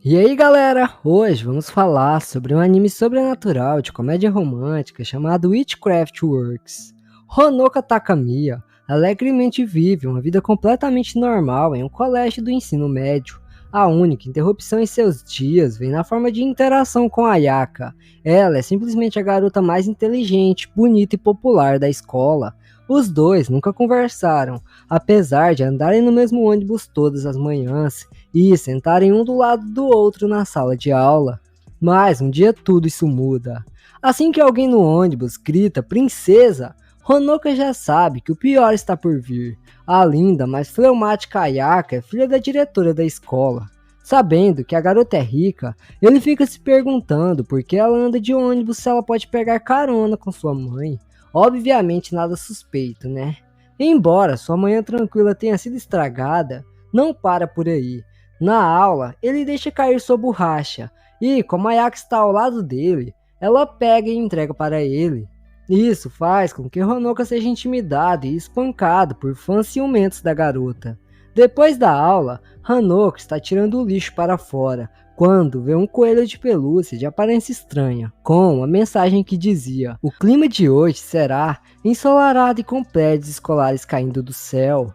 E aí galera, hoje vamos falar sobre um anime sobrenatural de comédia romântica chamado Witchcraft Works. Honoka Takamiya alegremente vive uma vida completamente normal em um colégio do ensino médio. A única interrupção em seus dias vem na forma de interação com Ayaka. Ela é simplesmente a garota mais inteligente, bonita e popular da escola. Os dois nunca conversaram, apesar de andarem no mesmo ônibus todas as manhãs e sentarem um do lado do outro na sala de aula. Mas um dia tudo isso muda. Assim que alguém no ônibus grita "Princesa!", Honoka já sabe que o pior está por vir. A linda, mas fleumática Ayaka é filha da diretora da escola. Sabendo que a garota é rica, ele fica se perguntando por que ela anda de ônibus se ela pode pegar carona com sua mãe. Obviamente nada suspeito, né? Embora sua manhã tranquila tenha sido estragada, não para por aí. Na aula, ele deixa cair sua borracha, e como a Ayaka está ao lado dele, ela pega e entrega para ele. Isso faz com que Honoka seja intimidado e espancado por fãs ciumentos da garota. Depois da aula, Honoka está tirando o lixo para fora, quando vê um coelho de pelúcia de aparência estranha, com uma mensagem que dizia: "O clima de hoje será ensolarado e com prédios escolares caindo do céu."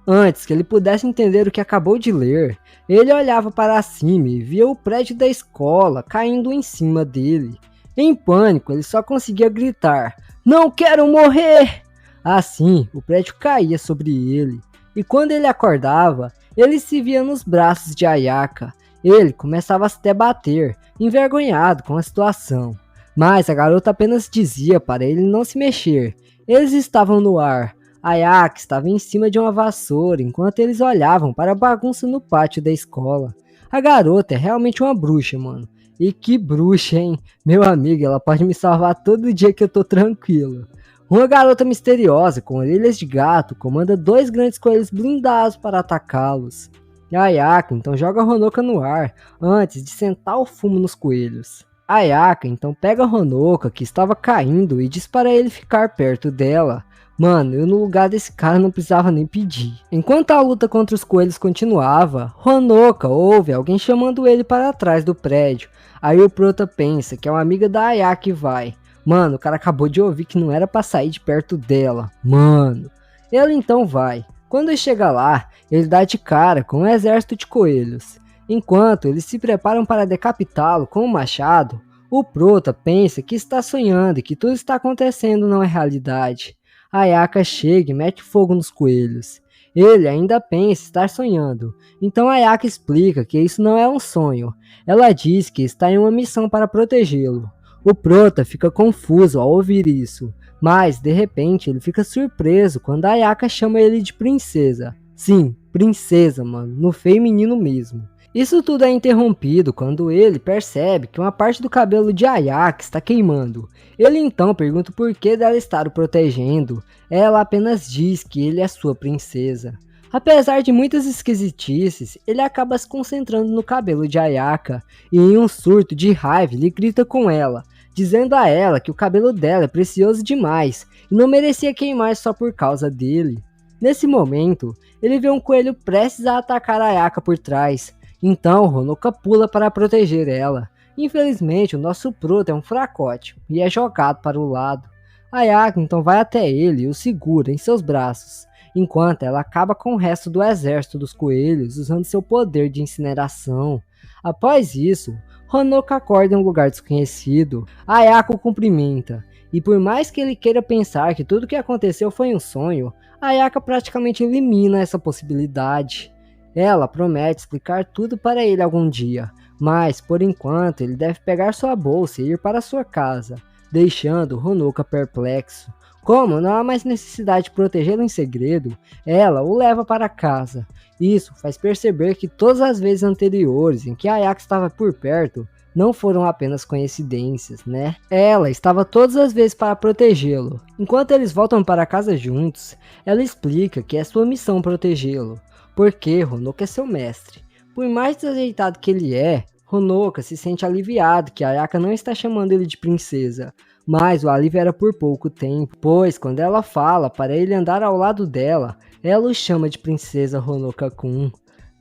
Antes que ele pudesse entender o que acabou de ler, ele olhava para cima e via o prédio da escola caindo em cima dele. Em pânico, ele só conseguia gritar: "Não quero morrer!" Assim, o prédio caía sobre ele, e quando ele acordava, ele se via nos braços de Ayaka. Ele começava a se debater, envergonhado com a situação. Mas a garota apenas dizia para ele não se mexer. Eles estavam no ar. Ayaka estava em cima de uma vassoura enquanto eles olhavam para a bagunça no pátio da escola. A garota é realmente uma bruxa, mano. E que bruxa, hein? Meu amigo, ela pode me salvar todo dia que eu tô tranquilo. Uma garota misteriosa com orelhas de gato comanda dois grandes coelhos blindados para atacá-los. Ayaka então joga Honoka no ar, antes de sentar o fumo nos coelhos. Ayaka então pega Honoka, que estava caindo, e diz para ele ficar perto dela. Mano, eu no lugar desse cara não precisava nem pedir. Enquanto a luta contra os coelhos continuava, Honoka ouve alguém chamando ele para trás do prédio. Aí o prota pensa que é uma amiga da Ayaka e vai. Mano, o cara acabou de ouvir que não era pra sair de perto dela. Mano. Ele então vai. Quando ele chega lá, ele dá de cara com um exército de coelhos. Enquanto eles se preparam para decapitá-lo com um machado, o prota pensa que está sonhando e que tudo está acontecendo não é realidade. Ayaka chega e mete fogo nos coelhos. Ele ainda pensa estar sonhando, então Ayaka explica que isso não é um sonho. Ela diz que está em uma missão para protegê-lo. O prota fica confuso ao ouvir isso, mas de repente ele fica surpreso quando a Ayaka chama ele de princesa. Sim, princesa, mano, no feminino mesmo. Isso tudo é interrompido quando ele percebe que uma parte do cabelo de Ayaka está queimando. Ele então pergunta o porquê dela estar o protegendo. Ela apenas diz que ele é sua princesa. Apesar de muitas esquisitices, ele acaba se concentrando no cabelo de Ayaka e em um surto de raiva ele grita com ela, dizendo a ela que o cabelo dela é precioso demais e não merecia queimar só por causa dele. Nesse momento, ele vê um coelho prestes a atacar Ayaka por trás. Então Honoka pula para proteger ela. Infelizmente o nosso prota é um fracote e é jogado para o lado. Ayaka então vai até ele e o segura em seus braços, enquanto ela acaba com o resto do exército dos coelhos usando seu poder de incineração. Após isso, Honoka acorda em um lugar desconhecido. Ayaka o cumprimenta, e por mais que ele queira pensar que tudo o que aconteceu foi um sonho, Ayaka praticamente elimina essa possibilidade. Ela promete explicar tudo para ele algum dia, mas por enquanto ele deve pegar sua bolsa e ir para sua casa, deixando Honoka perplexo. Como não há mais necessidade de protegê-lo em segredo, ela o leva para casa. Isso faz perceber que todas as vezes anteriores em que Ayaka estava por perto não foram apenas coincidências, né? Ela estava todas as vezes para protegê-lo. Enquanto eles voltam para casa juntos, ela explica que é sua missão protegê-lo, porque Honoka é seu mestre. Por mais desajeitado que ele é, Honoka se sente aliviado que Ayaka não está chamando ele de princesa, mas o alívio era por pouco tempo, pois quando ela fala para ele andar ao lado dela, ela o chama de princesa Honoka-kun.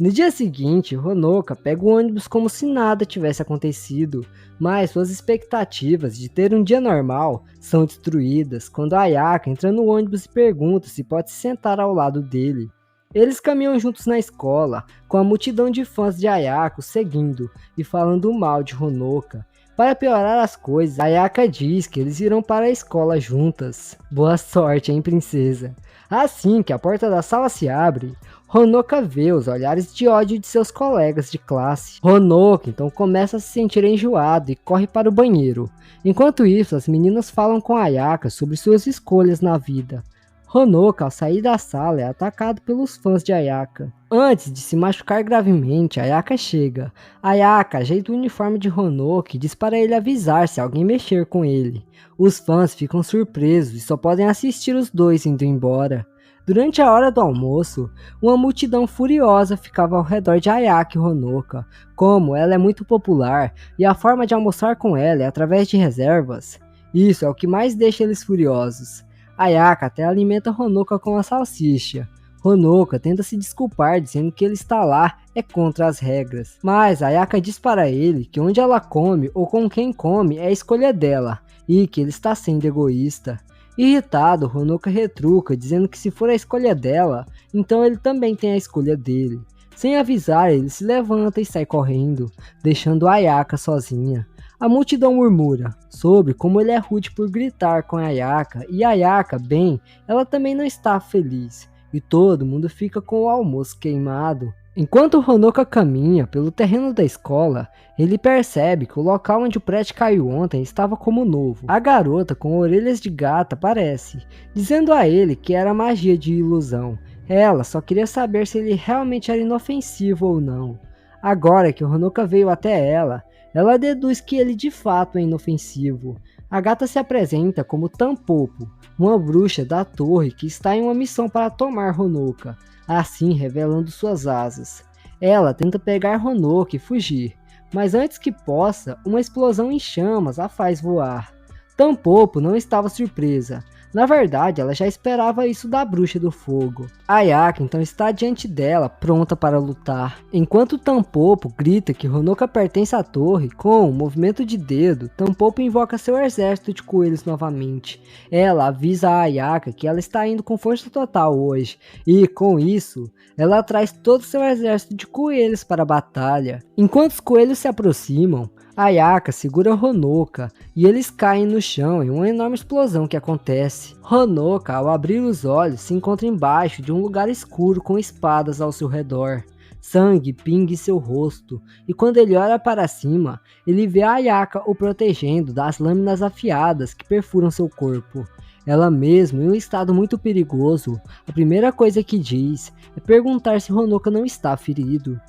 No dia seguinte, Honoka pega o ônibus como se nada tivesse acontecido, mas suas expectativas de ter um dia normal são destruídas quando Ayaka entra no ônibus e pergunta se pode se sentar ao lado dele. Eles caminham juntos na escola, com a multidão de fãs de Ayaka seguindo e falando mal de Honoka. Para piorar as coisas, Ayaka diz que eles irão para a escola juntas. Boa sorte, hein, princesa? Assim que a porta da sala se abre, Honoka vê os olhares de ódio de seus colegas de classe. Honoka então começa a se sentir enjoado e corre para o banheiro. Enquanto isso, as meninas falam com Ayaka sobre suas escolhas na vida. Honoka, ao sair da sala, é atacado pelos fãs de Ayaka. Antes de se machucar gravemente, Ayaka chega. Ayaka ajeita o uniforme de Honoka e diz para ele avisar se alguém mexer com ele. Os fãs ficam surpresos e só podem assistir os dois indo embora. Durante a hora do almoço, uma multidão furiosa ficava ao redor de Ayaka e Honoka. Como ela é muito popular e a forma de almoçar com ela é através de reservas, isso é o que mais deixa eles furiosos. Ayaka até alimenta Honoka com a salsicha. Honoka tenta se desculpar dizendo que ele está lá é contra as regras, mas Ayaka diz para ele que onde ela come ou com quem come é a escolha dela e que ele está sendo egoísta. Irritado, Honoka retruca dizendo que se for a escolha dela, então ele também tem a escolha dele. Sem avisar, ele se levanta e sai correndo, deixando Ayaka sozinha. A multidão murmura sobre como ele é rude por gritar com Ayaka, e Ayaka, bem, ela também não está feliz, e todo mundo fica com o almoço queimado. Enquanto Honoka caminha pelo terreno da escola, ele percebe que o local onde o prédio caiu ontem estava como novo. A garota com orelhas de gata aparece, dizendo a ele que era magia de ilusão. Ela só queria saber se ele realmente era inofensivo ou não. Agora que Honoka veio até ela deduz que ele de fato é inofensivo. A gata se apresenta como Tampopo, uma bruxa da torre que está em uma missão para tomar Honoka, assim revelando suas asas. Ela tenta pegar Honoka e fugir, mas antes que possa, uma explosão em chamas a faz voar. Tampopo não estava surpresa. Na verdade, ela já esperava isso da bruxa do fogo. Ayaka então está diante dela, pronta para lutar. Enquanto Tampopo grita que Honoka pertence à torre, com um movimento de dedo, Tampopo invoca seu exército de coelhos novamente. Ela avisa a Ayaka que ela está indo com força total hoje, e com isso, ela traz todo seu exército de coelhos para a batalha. Enquanto os coelhos se aproximam, Ayaka segura Honoka e eles caem no chão em uma enorme explosão que acontece. Honoka, ao abrir os olhos, se encontra embaixo de um lugar escuro com espadas ao seu redor. Sangue pinga em seu rosto, e quando ele olha para cima, ele vê Ayaka o protegendo das lâminas afiadas que perfuram seu corpo. Ela mesmo, em um estado muito perigoso, a primeira coisa que diz é perguntar se Honoka não está ferido.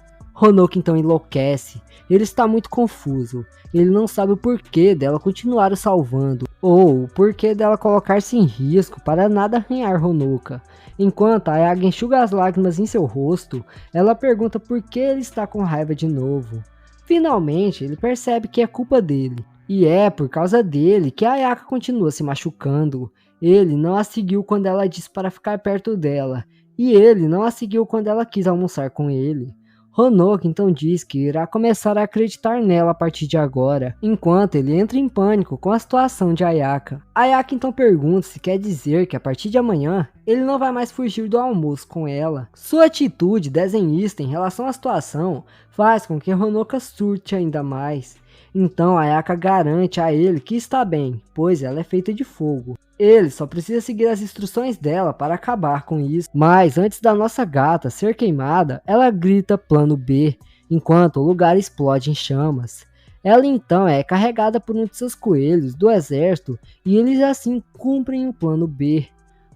Honoka então enlouquece, ele está muito confuso, ele não sabe o porquê dela continuar o salvando, ou o porquê dela colocar-se em risco para nada arranhar Honoka. Enquanto Ayaka enxuga as lágrimas em seu rosto, ela pergunta por que ele está com raiva de novo. Finalmente ele percebe que é culpa dele, e é por causa dele que Ayaka continua se machucando. Ele não a seguiu quando ela disse para ficar perto dela, e ele não a seguiu quando ela quis almoçar com ele. Honoka então diz que irá começar a acreditar nela a partir de agora, enquanto ele entra em pânico com a situação de Ayaka. Ayaka então pergunta se quer dizer que a partir de amanhã, ele não vai mais fugir do almoço com ela. Sua atitude desenhista em relação à situação faz com que Honoka surte ainda mais. Então Ayaka garante a ele que está bem, pois ela é feita de fogo. Ele só precisa seguir as instruções dela para acabar com isso. Mas antes da nossa gata ser queimada, ela grita plano B, enquanto o lugar explode em chamas. Ela então é carregada por um de seus coelhos do exército e eles assim cumprem o plano B.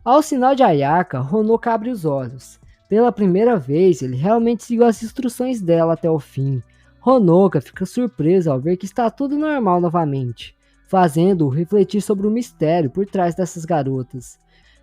Ao sinal de Ayaka, Honoka abre os olhos. Pela primeira vez, ele realmente seguiu as instruções dela até o fim. Honoka fica surpresa ao ver que está tudo normal novamente, fazendo-o refletir sobre o mistério por trás dessas garotas.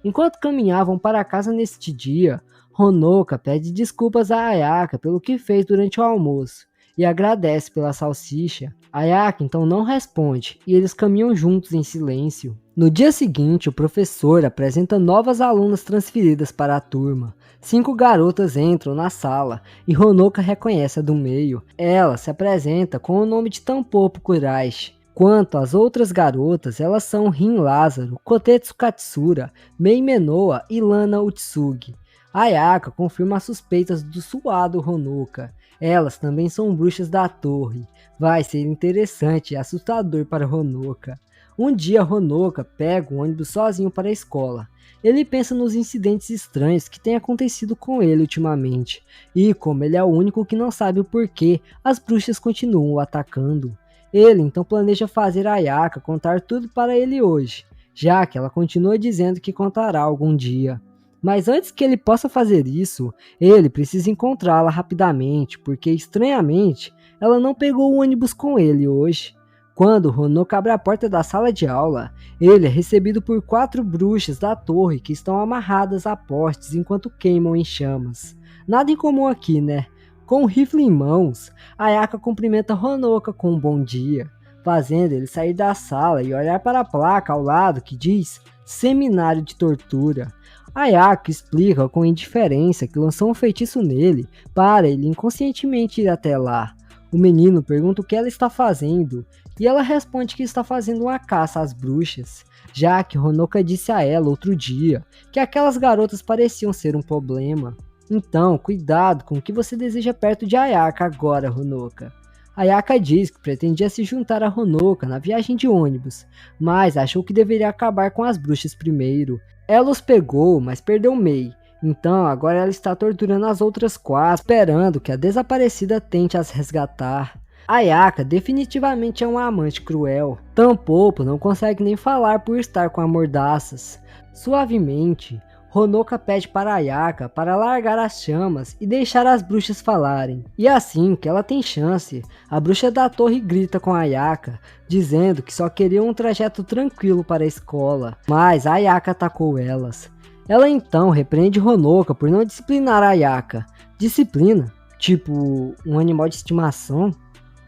Enquanto caminhavam para casa neste dia, Honoka pede desculpas a Ayaka pelo que fez durante o almoço, e agradece pela salsicha. Ayaka então não responde e eles caminham juntos em silêncio. No dia seguinte, o professor apresenta novas alunas transferidas para a turma. 5 garotas entram na sala e Honoka reconhece a do meio. Ela se apresenta com o nome de Tampopo Kuraishi. Quanto às outras garotas, elas são Rin Lázaro, Kotetsu Katsura, Mei Menoa e Lana Utsugi. Ayaka confirma as suspeitas do suado Honoka. Elas também são bruxas da torre. Vai ser interessante e assustador para Honoka. Um dia Honoka pega um ônibus sozinho para a escola. Ele pensa nos incidentes estranhos que têm acontecido com ele ultimamente. E como ele é o único que não sabe o porquê, as bruxas continuam o atacando. Ele então planeja fazer Ayaka contar tudo para ele hoje, já que ela continua dizendo que contará algum dia. Mas antes que ele possa fazer isso, ele precisa encontrá-la rapidamente, porque estranhamente ela não pegou o ônibus com ele hoje. Quando Honoka abre a porta da sala de aula, ele é recebido por 4 bruxas da torre que estão amarradas a postes enquanto queimam em chamas. Nada em comum aqui, né? Com o rifle em mãos, Ayaka cumprimenta Honoka com um bom dia, fazendo ele sair da sala e olhar para a placa ao lado que diz Seminário de Tortura. Ayaka explica com indiferença que lançou um feitiço nele para ele inconscientemente ir até lá. O menino pergunta o que ela está fazendo e ela responde que está fazendo uma caça às bruxas, já que Honoka disse a ela outro dia que aquelas garotas pareciam ser um problema. Então, cuidado com o que você deseja perto de Ayaka agora, Honoka. Ayaka diz que pretendia se juntar a Honoka na viagem de ônibus, mas achou que deveria acabar com as bruxas primeiro. Ela os pegou, mas perdeu Mei. Então agora ela está torturando as outras 4, esperando que a desaparecida tente as resgatar. Ayaka definitivamente é uma amante cruel. Tampopo não consegue nem falar por estar com amordaças. Suavemente, Honoka pede para Ayaka para largar as chamas e deixar as bruxas falarem. E assim que ela tem chance, a bruxa da torre grita com Ayaka, dizendo que só queria um trajeto tranquilo para a escola, mas Ayaka atacou elas. Ela então repreende Honoka por não disciplinar Ayaka. Disciplina? Tipo, um animal de estimação?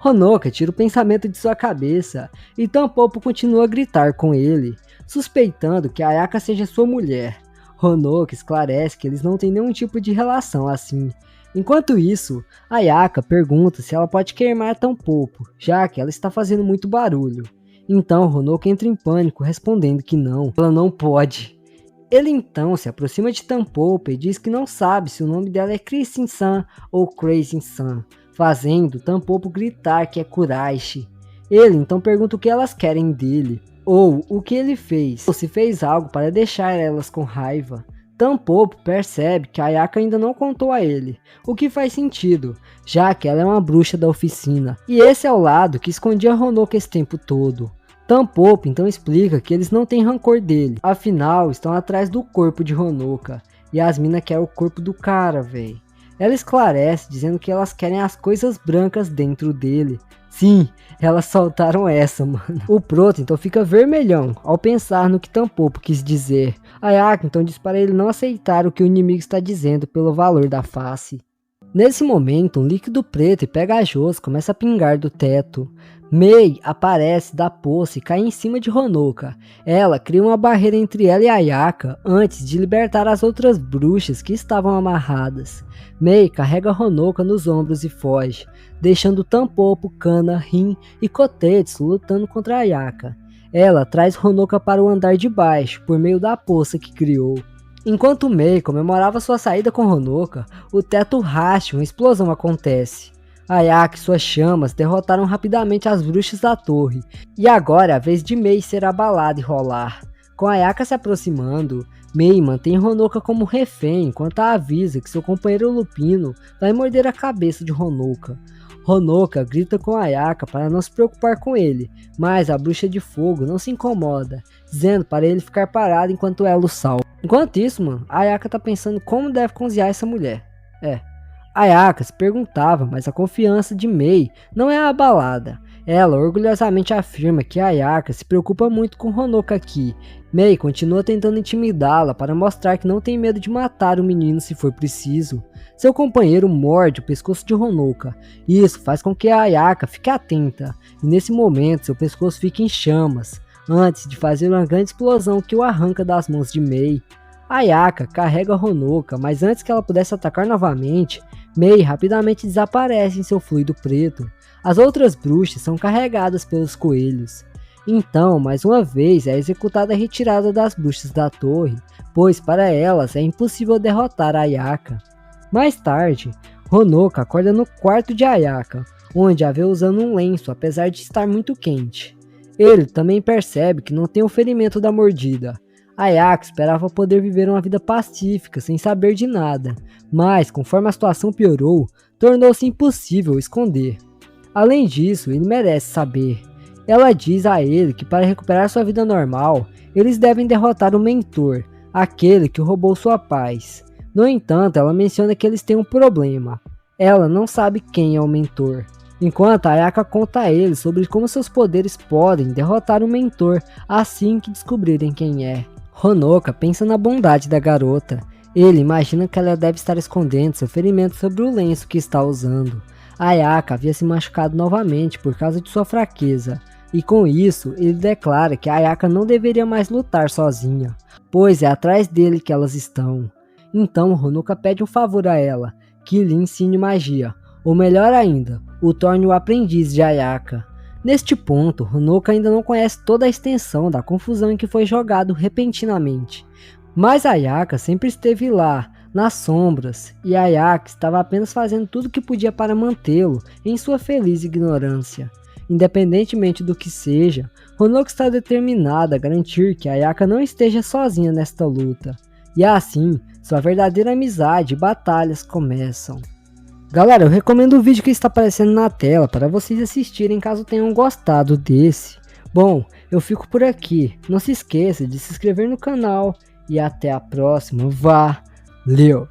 Honoka tira o pensamento de sua cabeça e Tampopo continua a gritar com ele, suspeitando que Ayaka seja sua mulher. Honoka esclarece que eles não têm nenhum tipo de relação assim. Enquanto isso, Ayaka pergunta se ela pode queimar Tampopo, já que ela está fazendo muito barulho. Então Honoka entra em pânico, respondendo que não, ela não pode. Ele então se aproxima de Tampopo e diz que não sabe se o nome dela é Kristin-san ou Crazy-san, fazendo Tampopo gritar que é Kuraishi. Ele então pergunta o que elas querem dele, ou o que ele fez, ou se fez algo para deixar elas com raiva. Tampopo percebe que Ayaka ainda não contou a ele, o que faz sentido, já que ela é uma bruxa da oficina, e esse é o lado que escondia Honoka esse tempo todo. Tampopo então explica que eles não têm rancor dele, afinal estão atrás do corpo de Honoka, e as minas querem o corpo do cara, véi. Ela esclarece dizendo que elas querem as coisas brancas dentro dele. Sim, elas soltaram essa, mano. O Proto então fica vermelhão ao pensar no que Tampopo quis dizer. Ayaka então diz para ele não aceitar o que o inimigo está dizendo pelo valor da face. Nesse momento, um líquido preto e pegajoso começa a pingar do teto. Mei aparece da poça e cai em cima de Honoka. Ela cria uma barreira entre ela e Ayaka antes de libertar as outras bruxas que estavam amarradas. Mei carrega Honoka nos ombros e foge, deixando Tampopo, Kana, Rin e Kotetsu lutando contra Ayaka. Ela traz Honoka para o andar de baixo por meio da poça que criou. Enquanto Mei comemorava sua saída com Honoka, o teto racha e uma explosão acontece. Ayaka e suas chamas derrotaram rapidamente as bruxas da torre, e agora é a vez de Mei ser abalada e rolar. Com Ayaka se aproximando, Mei mantém Honoka como refém enquanto a avisa que seu companheiro Lupino vai morder a cabeça de Honoka. Honoka grita com Ayaka para não se preocupar com ele, mas a bruxa de fogo não se incomoda, dizendo para ele ficar parado enquanto ela o salva. Enquanto isso, mano, Ayaka tá pensando como deve cozinhar essa mulher. Ayaka se perguntava, mas a confiança de Mei não é abalada. Ela orgulhosamente afirma que Ayaka se preocupa muito com Honoka aqui, Mei continua tentando intimidá-la para mostrar que não tem medo de matar o menino se for preciso. Seu companheiro morde o pescoço de Honoka, e isso faz com que a Ayaka fique atenta, e nesse momento seu pescoço fica em chamas, antes de fazer uma grande explosão que o arranca das mãos de Mei. Ayaka carrega Honoka, mas antes que ela pudesse atacar novamente, Mei rapidamente desaparece em seu fluido preto. As outras bruxas são carregadas pelos coelhos. Então, mais uma vez, é executada a retirada das bruxas da torre, pois para elas é impossível derrotar Ayaka. Mais tarde, Honoka acorda no quarto de Ayaka, onde a vê usando um lenço apesar de estar muito quente. Ele também percebe que não tem o ferimento da mordida. Ayaka esperava poder viver uma vida pacífica sem saber de nada, mas conforme a situação piorou, tornou-se impossível esconder. Além disso, ele merece saber. Ela diz a ele que para recuperar sua vida normal, eles devem derrotar o mentor, aquele que roubou sua paz. No entanto, ela menciona que eles têm um problema. Ela não sabe quem é o mentor. Enquanto Ayaka conta a ele sobre como seus poderes podem derrotar o mentor assim que descobrirem quem é. Honoka pensa na bondade da garota. Ele imagina que ela deve estar escondendo seu ferimento sobre o lenço que está usando. Ayaka havia se machucado novamente por causa de sua fraqueza. E com isso, ele declara que Ayaka não deveria mais lutar sozinha, pois é atrás dele que elas estão. Então Honoka pede um favor a ela, que lhe ensine magia, ou melhor ainda, o torne o aprendiz de Ayaka. Neste ponto, Honoka ainda não conhece toda a extensão da confusão em que foi jogado repentinamente. Mas Ayaka sempre esteve lá, nas sombras, e Ayaka estava apenas fazendo tudo o que podia para mantê-lo em sua feliz ignorância. Independentemente do que seja, Honoka está determinada a garantir que Ayaka não esteja sozinha nesta luta. E assim, sua verdadeira amizade e batalhas começam. Galera, eu recomendo o vídeo que está aparecendo na tela para vocês assistirem caso tenham gostado desse. Bom, eu fico por aqui. Não se esqueça de se inscrever no canal e até a próxima. Valeu!